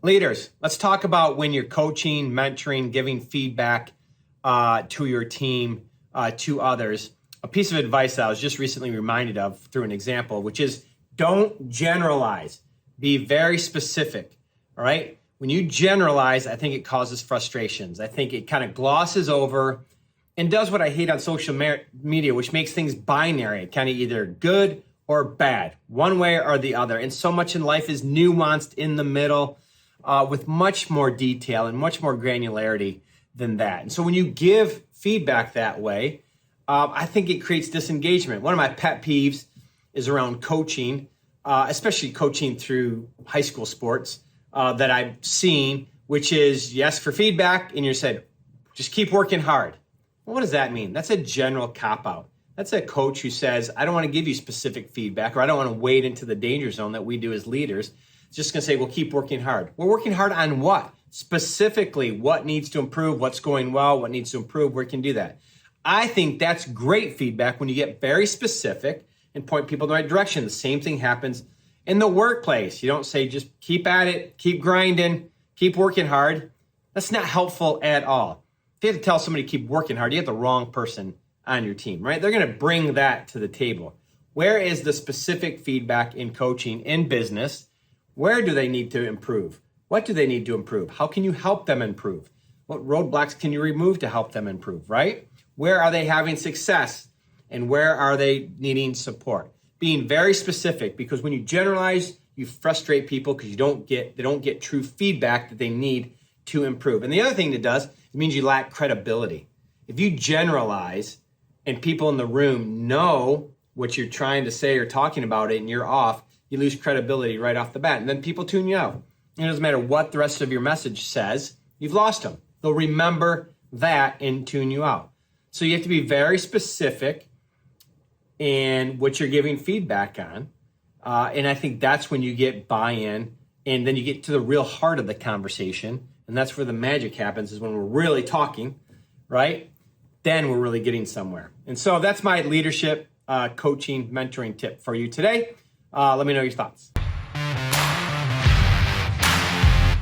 Leaders, let's talk about when you're coaching, mentoring, giving feedback to your team, to others. A piece of advice that I was just recently reminded of through an example, which is don't generalize. Be very specific, all right? When you generalize, I think it causes frustrations. I think it kind of glosses over and does what I hate on social media, which makes things binary, kind of either good or bad, one way or the other. And so much in life is nuanced in the middle with much more detail and much more granularity than that. And so when you give feedback that way, I think it creates disengagement. One of my pet peeves is around coaching, especially coaching through high school sports that I've seen, which is yes for feedback, and you said, just keep working hard. Well, what does that mean? That's a general cop-out. That's a coach who says, I don't want to give you specific feedback, or I don't want to wade into the danger zone that we do as leaders. It's just going to say, well, keep working hard. We're working hard on what? Specifically, what needs to improve, what's going well, what needs to improve, where we can do that. I think that's great feedback when you get very specific and point people in the right direction. The same thing happens in the workplace. You don't say, just keep at it, keep grinding, keep working hard. That's not helpful at all. If you have to tell somebody to keep working hard, you have the wrong person on your team, right? They're going to bring that to the table. Where is the specific feedback in coaching, in business? Where do they need to improve? What do they need to improve? How can you help them improve? What roadblocks can you remove to help them improve, right? Where are they having success and where are they needing support? Being very specific, because when you generalize, you frustrate people because they don't get true feedback that they need to improve. And the other thing it does, it means you lack credibility. If you generalize and people in the room know what you're trying to say or talking about it and you're off, you lose credibility right off the bat. And then people tune you out. It doesn't matter what the rest of your message says, you've lost them. They'll remember that and tune you out. So you have to be very specific in what you're giving feedback on. And I think that's when you get buy-in, and then you get to the real heart of the conversation. And that's where the magic happens, is when we're really talking, right? Then we're really getting somewhere. And so that's my leadership, coaching, mentoring tip for you today. Let me know your thoughts.